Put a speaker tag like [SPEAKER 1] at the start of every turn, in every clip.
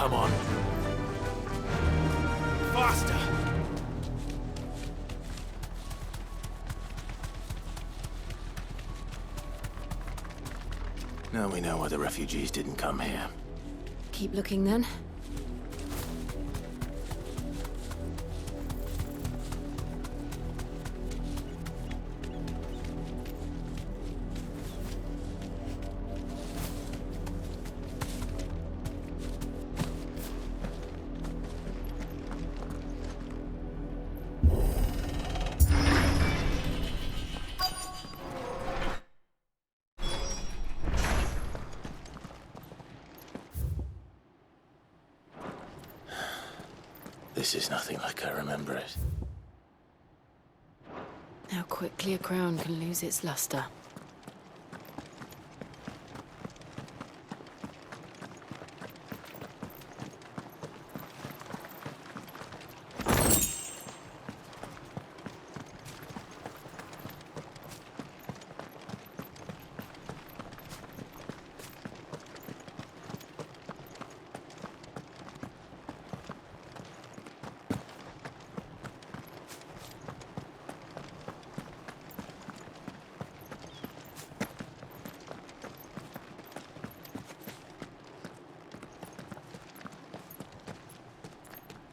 [SPEAKER 1] come on. Faster! Now we know why the refugees didn't come here.
[SPEAKER 2] Keep looking then.
[SPEAKER 1] This is nothing like I remember it.
[SPEAKER 2] How quickly a crown can lose its luster.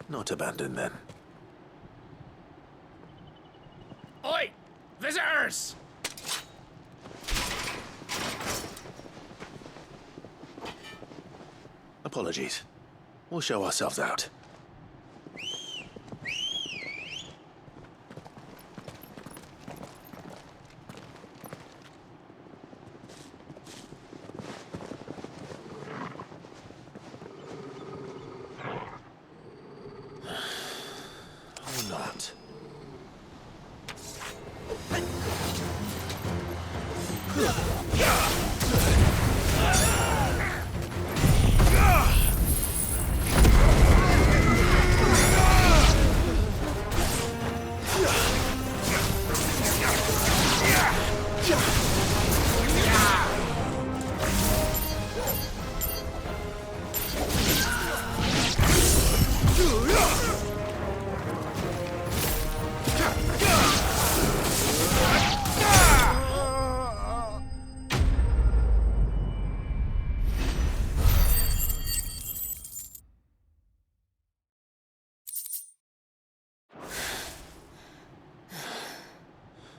[SPEAKER 1] Not abandoned then.
[SPEAKER 3] Oi! Visitors!
[SPEAKER 1] Apologies. We'll show ourselves out. Or not.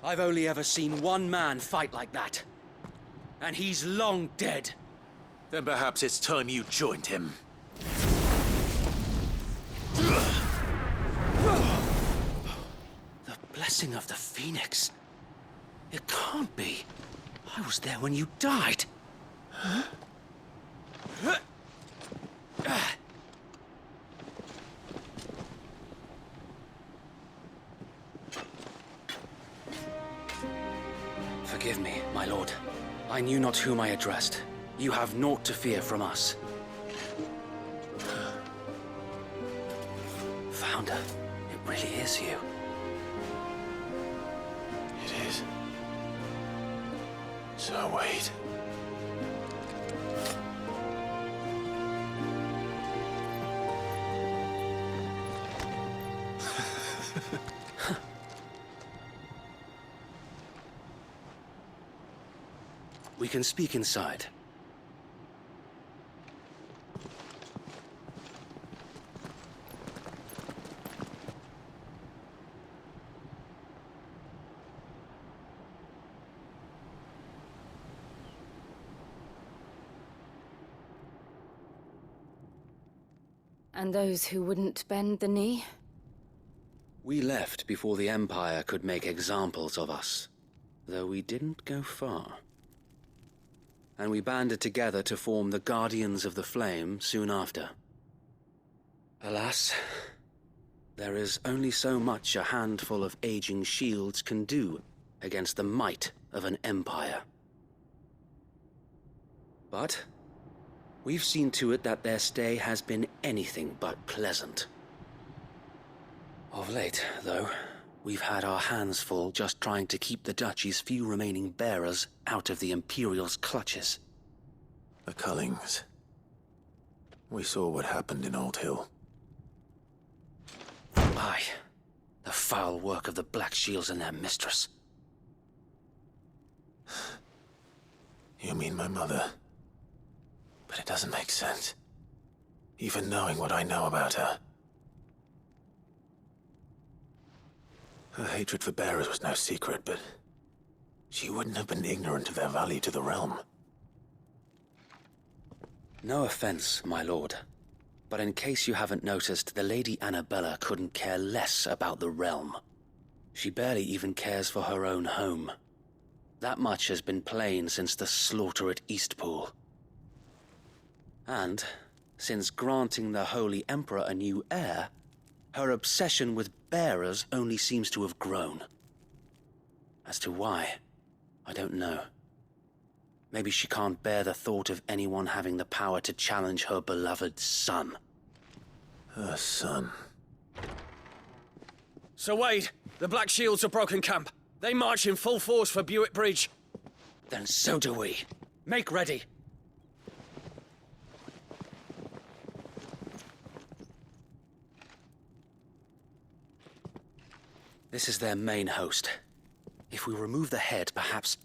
[SPEAKER 4] I've only ever seen one man fight like that. And he's long dead.
[SPEAKER 1] Then perhaps it's time you joined him.
[SPEAKER 4] The blessing of the Phoenix. It can't be. I was there when you died. Huh? Forgive me, my lord. I knew not whom I addressed. You have naught to fear from us. Founder, it really is you.
[SPEAKER 1] It is. So wait.
[SPEAKER 4] We can speak inside.
[SPEAKER 2] And those who wouldn't bend the knee?
[SPEAKER 4] We left before the Empire could make examples of us, though we didn't go far. And we banded together to form the Guardians of the Flame soon after. Alas, there is only so much a handful of aging shields can do against the might of an empire. But we've seen to it that their stay has been anything but pleasant. Of late, though, we've had our hands full just trying to keep the Duchy's few remaining bearers out of the Imperial's clutches.
[SPEAKER 1] The Cullings. We saw what happened in Old Hill.
[SPEAKER 4] Aye. The foul work of the Black Shields and their mistress.
[SPEAKER 1] You mean my mother? But it doesn't make sense. Even knowing what I know about her. Her hatred for bearers was no secret, but she wouldn't have been ignorant of their value to the realm.
[SPEAKER 4] No offense, my lord. But in case you haven't noticed, the Lady Annabella couldn't care less about the realm. She barely even cares for her own home. That much has been plain since the slaughter at Eastpool. And, since granting the Holy Emperor a new heir, her obsession with bearers only seems to have grown. As to why, I don't know. Maybe she can't bear the thought of anyone having the power to challenge her beloved son.
[SPEAKER 1] Her son.
[SPEAKER 3] Sir Wade, the Black Shields have broken camp. They march in full force for Buick Bridge.
[SPEAKER 4] Then so do we. Make ready. This is their main host. If we remove the head, perhaps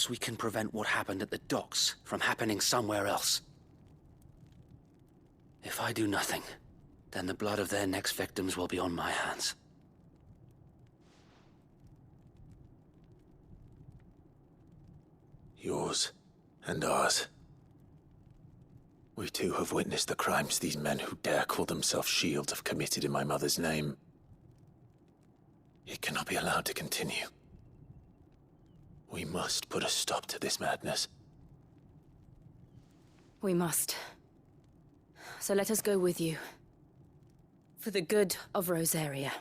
[SPEAKER 4] we can prevent what happened at the docks from happening somewhere else. If I do nothing, then the blood of their next victims will be on my hands.
[SPEAKER 1] Yours and ours. We too have witnessed the crimes these men who dare call themselves shields have committed in my mother's name. It cannot be allowed to continue. We must put a stop to this madness.
[SPEAKER 2] We must. So let us go with you. For the good of Rosaria.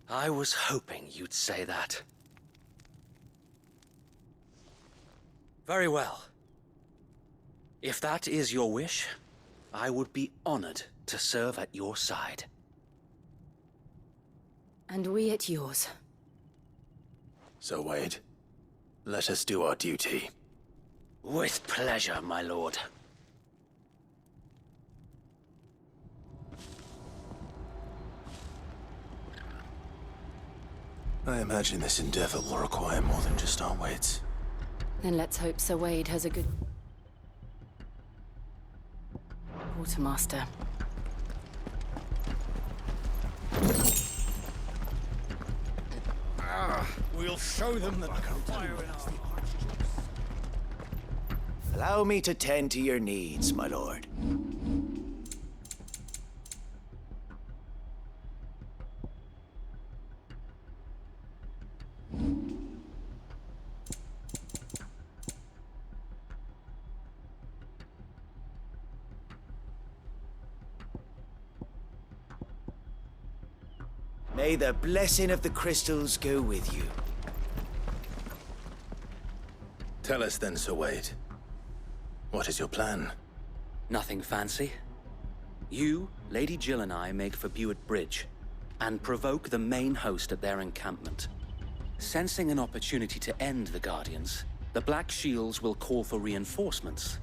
[SPEAKER 4] I was hoping you'd say that. Very well. If that is your wish, I would be honored to serve at your side.
[SPEAKER 2] And we at yours.
[SPEAKER 1] So, Wade, let us do our duty.
[SPEAKER 4] With pleasure, my lord.
[SPEAKER 1] I imagine this endeavor will require more than just our wits.
[SPEAKER 2] Then let's hope Sir Wade has a good... Quartermaster.
[SPEAKER 3] We'll show them that fire in our hearts.
[SPEAKER 5] Allow me to tend to your needs, my lord. May the blessing of the crystals go with you.
[SPEAKER 1] Tell us then, Sir Wade. What is your plan?
[SPEAKER 4] Nothing fancy. You, Lady Jill and I make for Buick Bridge, and provoke the main host at their encampment. Sensing an opportunity to end the Guardians, the Black Shields will call for reinforcements,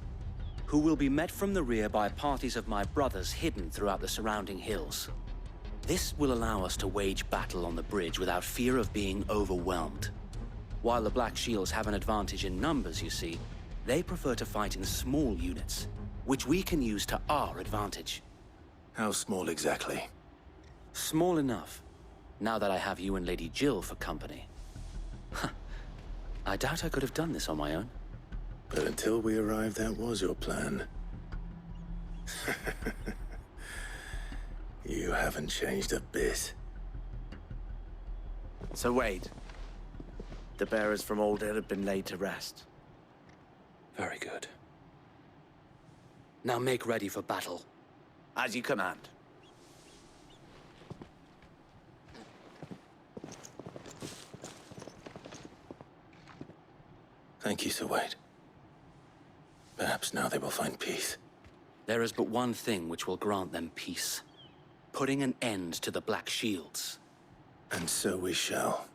[SPEAKER 4] who will be met from the rear by parties of my brothers hidden throughout the surrounding hills. This will allow us to wage battle on the bridge without fear of being overwhelmed. While the Black Shields have an advantage in numbers, you see, they prefer to fight in small units, which we can use to our advantage.
[SPEAKER 1] How small exactly?
[SPEAKER 4] Small enough, now that I have you and Lady Jill for company. I doubt I could have done this on my own.
[SPEAKER 1] But until we arrived, that was your plan. You haven't changed a bit.
[SPEAKER 5] So Wade, the bearers from Old Hill have been laid to rest.
[SPEAKER 4] Very good. Now make ready for battle.
[SPEAKER 5] As you command.
[SPEAKER 1] Thank you, Sir Wade. Perhaps now they will find peace.
[SPEAKER 4] There is but one thing which will grant them peace. Putting an end to the Black Shields.
[SPEAKER 1] And so we shall.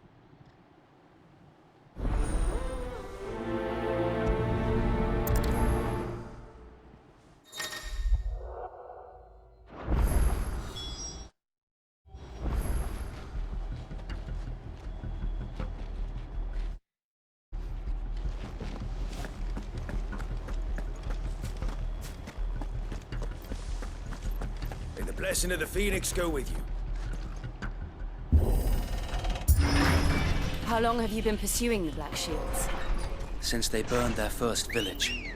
[SPEAKER 3] blessing of the Phoenix go with you.
[SPEAKER 2] How long have you been pursuing the Black Shields?
[SPEAKER 4] Since they burned their first village,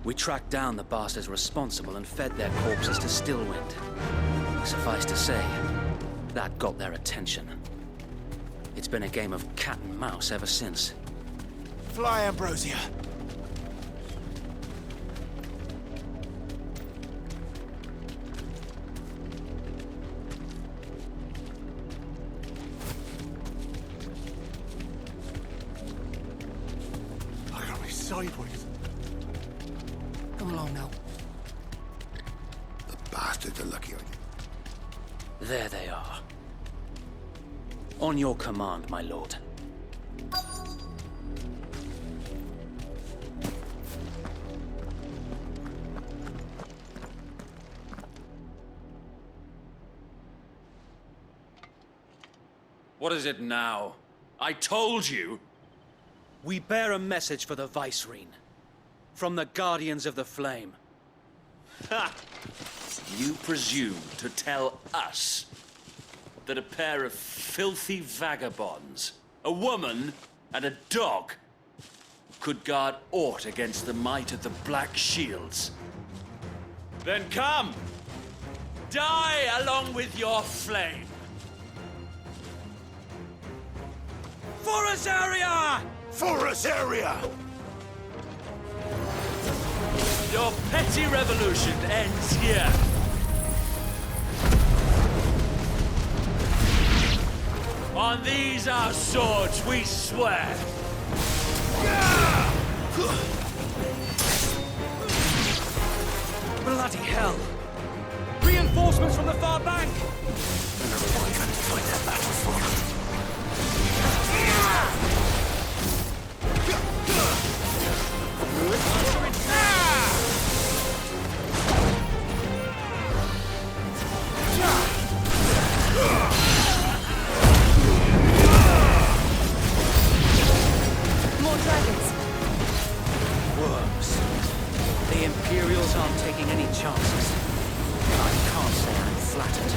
[SPEAKER 4] we tracked down the bastards responsible and fed their corpses to Stillwind. Suffice to say, that got their attention. It's been a game of cat and mouse ever since.
[SPEAKER 6] Fly, Ambrosia. I got me sideways.
[SPEAKER 4] Come along now.
[SPEAKER 6] The bastards are lucky on you.
[SPEAKER 4] There they are. On your command, my lord.
[SPEAKER 3] What is it now? I told you!
[SPEAKER 4] We bear a message for the Vicereine. From the Guardians of the Flame.
[SPEAKER 7] Ha! You presume to tell us that a pair of filthy vagabonds, a woman and a dog, could guard aught against the might of the Black Shields? Then come! Die along with your flame! For Azaria!
[SPEAKER 6] For Azaria!
[SPEAKER 7] Your petty revolution ends here. On these our swords we swear.
[SPEAKER 4] Bloody hell! Reinforcements from the far bank!
[SPEAKER 2] More dragons!
[SPEAKER 4] Worms. The Imperials aren't taking any chances. I can't say I'm flattered.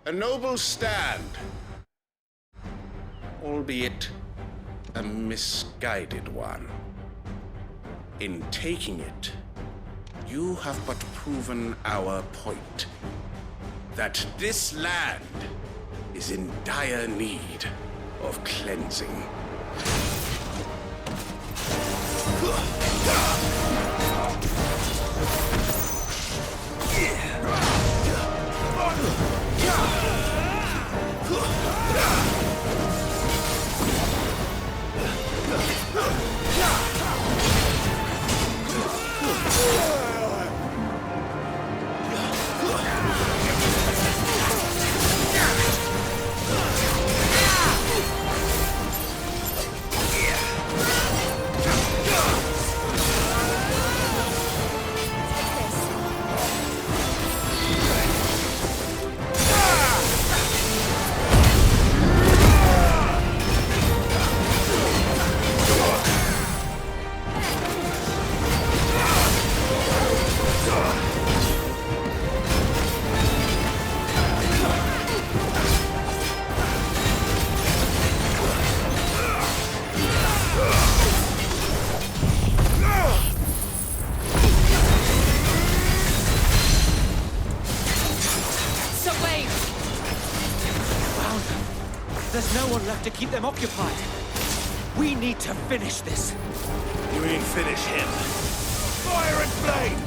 [SPEAKER 8] A noble stand, albeit a misguided one. In taking it, you have but proven our point, that this land is in dire need of cleansing.
[SPEAKER 4] There's no one left to keep them occupied. We need to finish this.
[SPEAKER 6] You mean finish him? Fire and flame!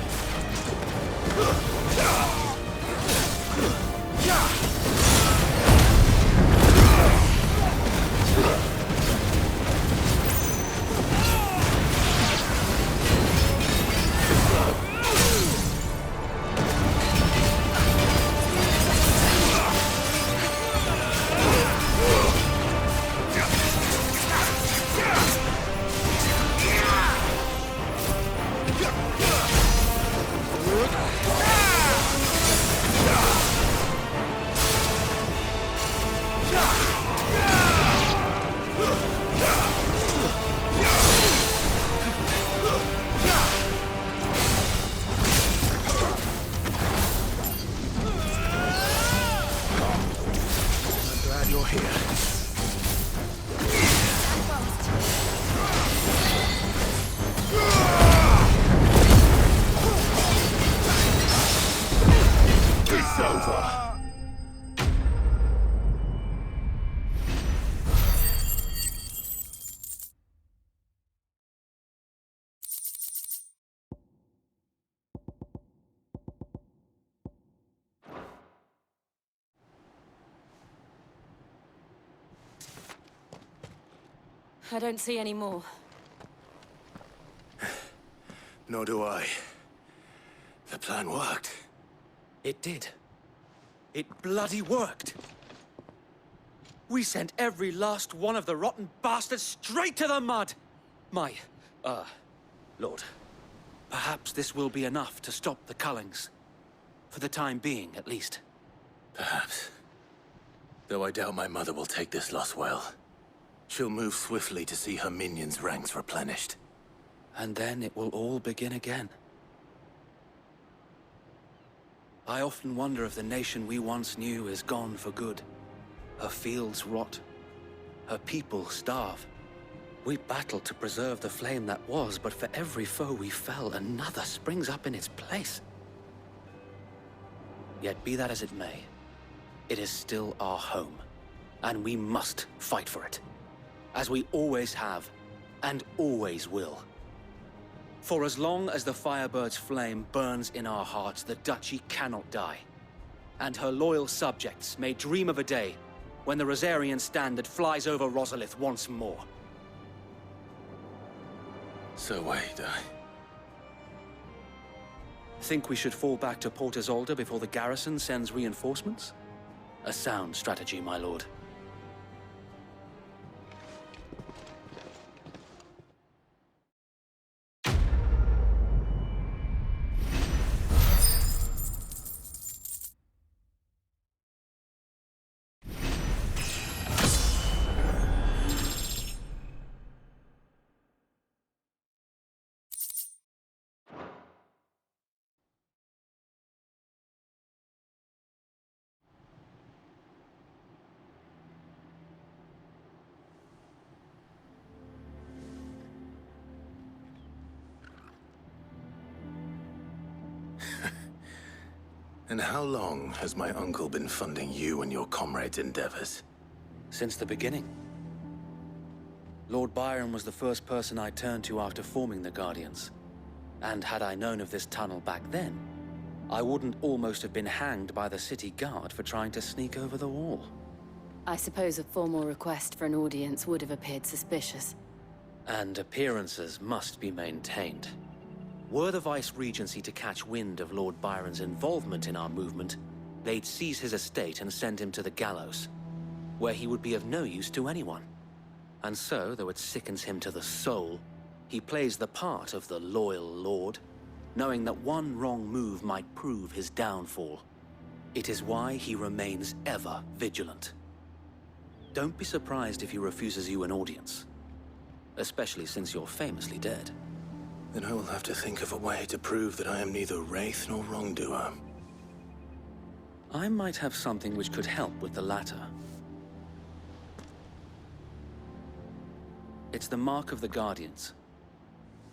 [SPEAKER 1] here. It's over.
[SPEAKER 2] I don't see any more.
[SPEAKER 1] Nor do I. The plan worked.
[SPEAKER 3] It did. It bloody worked. We sent every last one of the rotten bastards straight to the mud! Lord, perhaps this will be enough to stop the Cullings. For the time being, at least.
[SPEAKER 1] Perhaps. Though I doubt my mother will take this loss well. She'll move swiftly to see her minions' ranks replenished.
[SPEAKER 4] And then it will all begin again. I often wonder if the nation we once knew is gone for good. Her fields rot. Her people starve. We battled to preserve the flame that was, but for every foe we fell, another springs up in its place. Yet be that as it may, it is still our home, and we must fight for it. As we always have, and always will. For as long as the Firebird's flame burns in our hearts, the Duchy cannot die. And her loyal subjects may dream of a day when the Rosarian standard flies over Rosalith once more.
[SPEAKER 1] So wait,
[SPEAKER 4] Think we should fall back to Port Isolde before the garrison sends reinforcements? A sound strategy, my lord.
[SPEAKER 1] And how long has my uncle been funding you and your comrades' endeavors?
[SPEAKER 4] Since the beginning. Lord Byron was the first person I turned to after forming the Guardians. And had I known of this tunnel back then, I wouldn't almost have been hanged by the city guard for trying to sneak over the wall.
[SPEAKER 2] I suppose a formal request for an audience would have appeared suspicious.
[SPEAKER 4] And appearances must be maintained. Were the Vice-Regency to catch wind of Lord Byron's involvement in our movement, they'd seize his estate and send him to the gallows, where he would be of no use to anyone. And so, though it sickens him to the soul, he plays the part of the loyal lord, knowing that one wrong move might prove his downfall. It is why he remains ever vigilant. Don't be surprised if he refuses you an audience, especially since you're famously dead.
[SPEAKER 1] Then I will have to think of a way to prove that I am neither wraith nor wrongdoer.
[SPEAKER 4] I might have something which could help with the latter. It's the mark of the Guardians.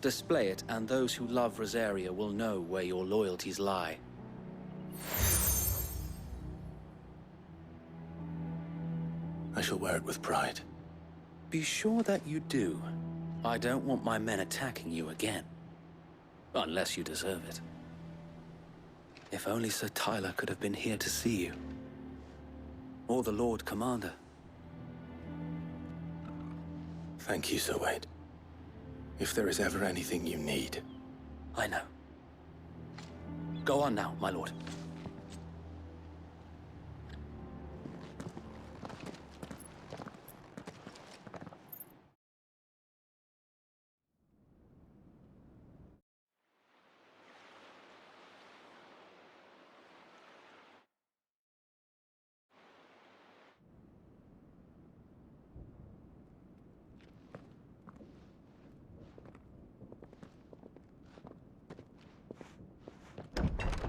[SPEAKER 4] Display it, and those who love Rosaria will know where your loyalties lie.
[SPEAKER 1] I shall wear it with pride.
[SPEAKER 4] Be sure that you do. I don't want my men attacking you again. Unless you deserve it. If only Sir Tyler could have been here to see you. Or the Lord Commander.
[SPEAKER 1] Thank you, Sir Wade. If there is ever anything you need.
[SPEAKER 4] I know. Go on now, my lord.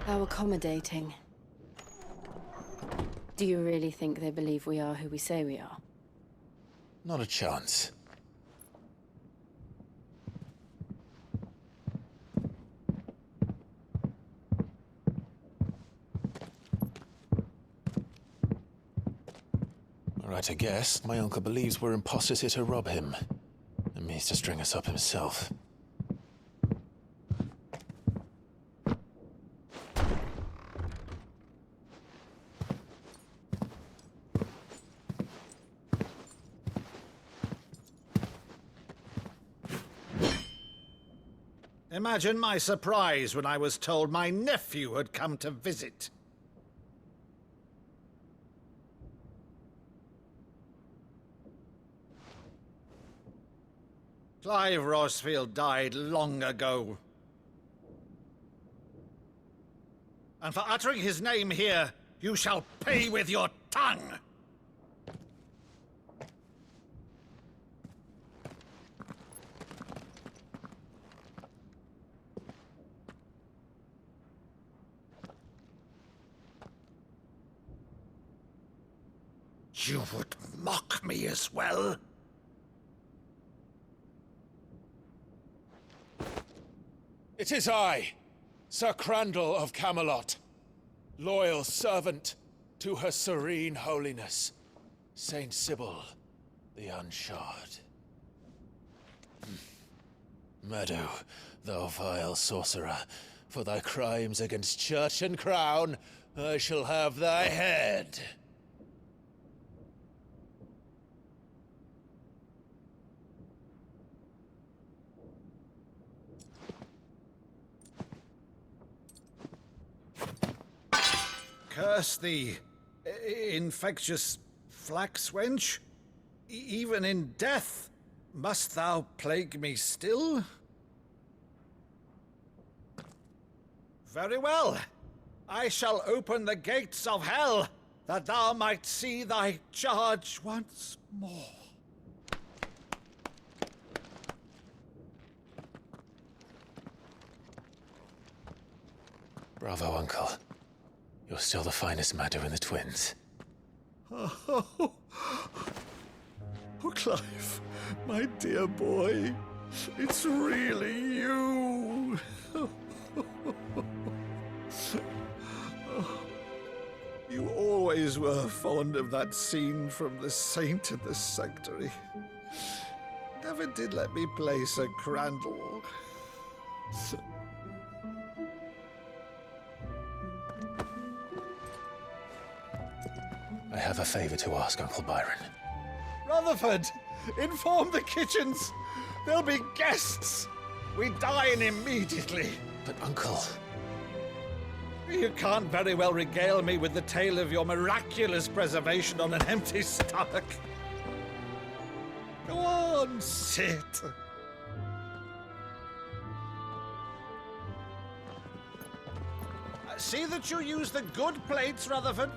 [SPEAKER 2] How accommodating. Do you really think they believe we are who we say we are?
[SPEAKER 1] Not a chance. Right to guess, my uncle believes we're imposters here to rob him, and means to string us up himself.
[SPEAKER 9] Imagine my surprise when I was told my nephew had come to visit. Clive Rosfield died long ago. And for uttering his name here, you shall pay with your tongue! You would mock me as well?
[SPEAKER 6] It is I, Sir Crandall of Camelot, loyal servant to Her Serene Holiness, Saint Sybil the Unshod. Meadow, thou vile sorcerer, for thy crimes against church and crown, I shall have thy head.
[SPEAKER 9] Curse thee, infectious flax wench. Even in death, must thou plague me still? Very well. I shall open the gates of hell, that thou might see thy charge once more.
[SPEAKER 1] Bravo, Uncle. You're still the finest Maddo in the twins.
[SPEAKER 9] Oh, Clive, my dear boy, it's really you. You always were fond of that scene from The Saint in the Sanctuary. Never did let me play Sir Crandall.
[SPEAKER 1] I have a favor to ask, Uncle Byron.
[SPEAKER 9] Rutherford, inform the kitchens. There'll be guests. We dine immediately.
[SPEAKER 1] But, Uncle...
[SPEAKER 9] You can't very well regale me with the tale of your miraculous preservation on an empty stomach. Go on, sit. See that you use the good plates, Rutherford.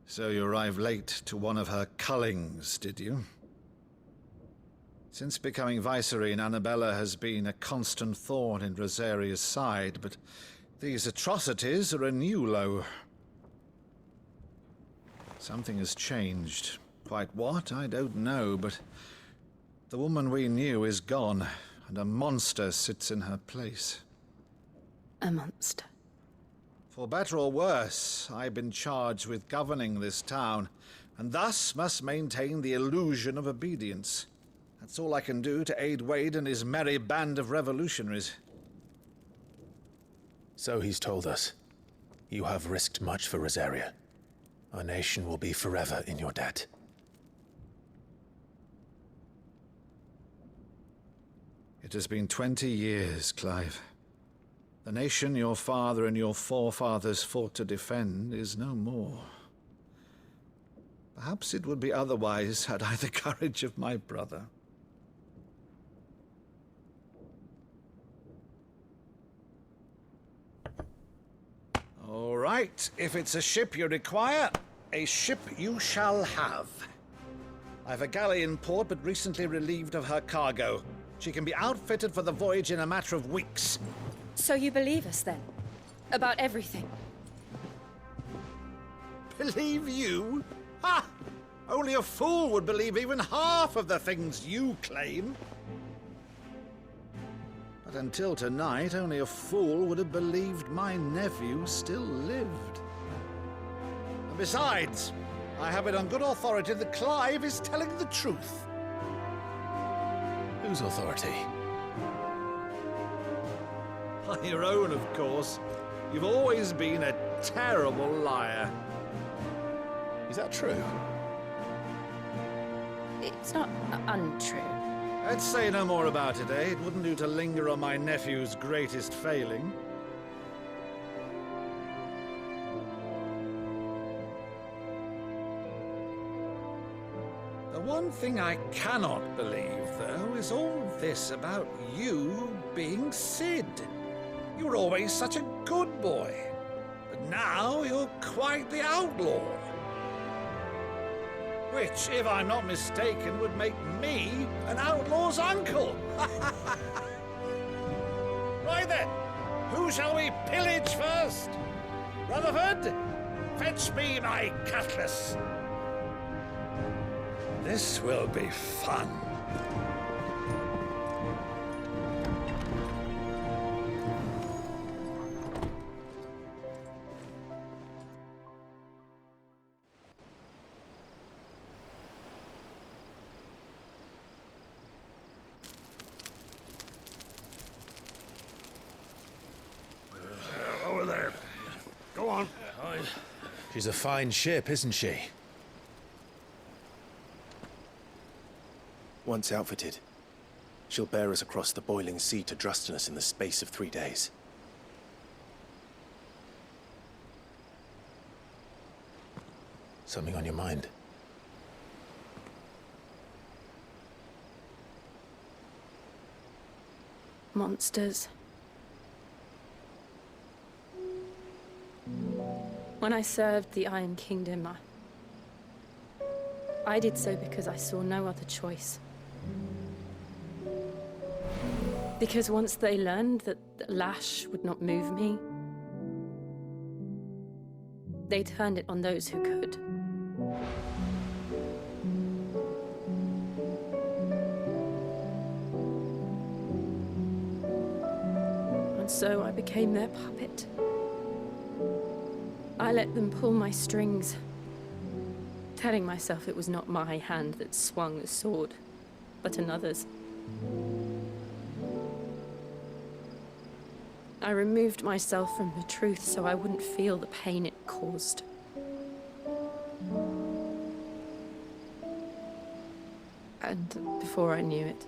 [SPEAKER 9] So you arrived late to one of her cullings, did you? Since becoming Vicereine, Annabella has been a constant thorn in Rosaria's side, but these atrocities are a new low. Something has changed. Quite what, I don't know, but the woman we knew is gone, and a monster sits in her place.
[SPEAKER 2] A monster.
[SPEAKER 9] For better or worse, I've been charged with governing this town, and thus must maintain the illusion of obedience. That's all I can do to aid Wade and his merry band of revolutionaries.
[SPEAKER 1] So he's told us. You have risked much for Rosaria. Our nation will be forever in your debt.
[SPEAKER 9] It has been 20 years, Clive. The nation your father and your forefathers fought to defend is no more. Perhaps it would be otherwise had I the courage of my brother. All right, if it's a ship you require, a ship you shall have. I've a galley in port, but recently relieved of her cargo. She can be outfitted for the voyage in a matter of weeks.
[SPEAKER 2] So you believe us then? About everything?
[SPEAKER 9] Believe you? Ha! Only a fool would believe even half of the things you claim. But until tonight, only a fool would have believed my nephew still lived. And besides, I have it on good authority that Clive is telling the truth.
[SPEAKER 6] Whose authority?
[SPEAKER 9] On your own, of course. You've always been a terrible liar.
[SPEAKER 6] Is that true?
[SPEAKER 2] It's not untrue.
[SPEAKER 9] Let's say no more about it, eh? It wouldn't do to linger on my nephew's greatest failing. The one thing I cannot believe, though, is all this about you being Sid. You were always such a good boy, but now you're quite the outlaw. Which, if I'm not mistaken, would make me an outlaw's uncle. Right then, who shall we pillage first? Rutherford, fetch me my cutlass. This will be fun.
[SPEAKER 8] Over there. Go on.
[SPEAKER 6] She's a fine ship, isn't she?
[SPEAKER 1] Once outfitted, she'll bear us across the boiling sea to Drustinus in the space of 3 days.
[SPEAKER 6] Something on your mind?
[SPEAKER 2] Monsters. When I served the Iron Kingdom, I did so because I saw no other choice. Because once they learned that the lash would not move me, they turned it on those who could. And so I became their puppet. I let them pull my strings, telling myself it was not my hand that swung the sword, but another's. I removed myself from the truth so I wouldn't feel the pain it caused. And before I knew it,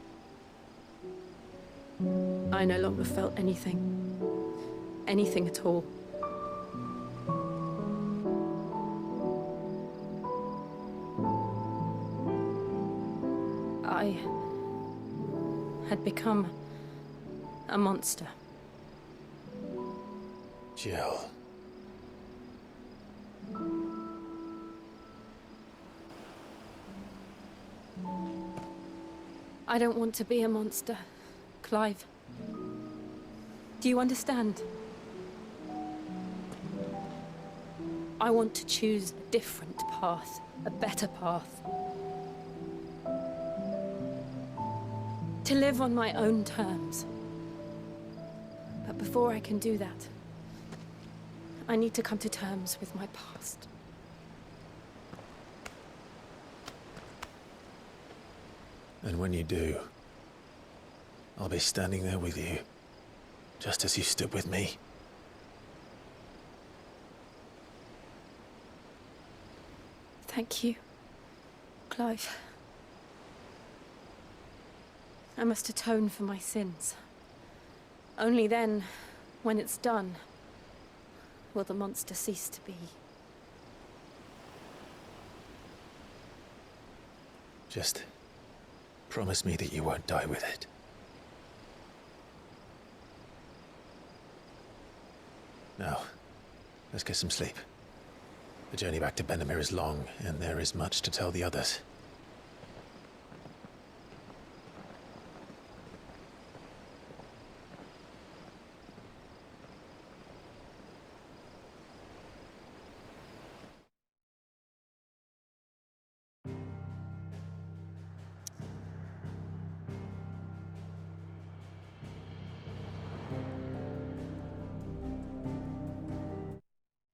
[SPEAKER 2] I no longer felt anything. Anything at all. I had become a monster.
[SPEAKER 6] Jill.
[SPEAKER 2] I don't want to be a monster, Clive. Do you understand? I want to choose a different path, a better path. To live on my own terms. But before I can do that, I need to come to terms with my past.
[SPEAKER 1] And when you do, I'll be standing there with you, just as you stood with me.
[SPEAKER 2] Thank you, Clive. I must atone for my sins. Only then, when it's done, will the monster cease to be.
[SPEAKER 1] Just promise me that you won't die with it. Now, let's get some sleep. The journey back to Benamir is long, and there is much to tell the others.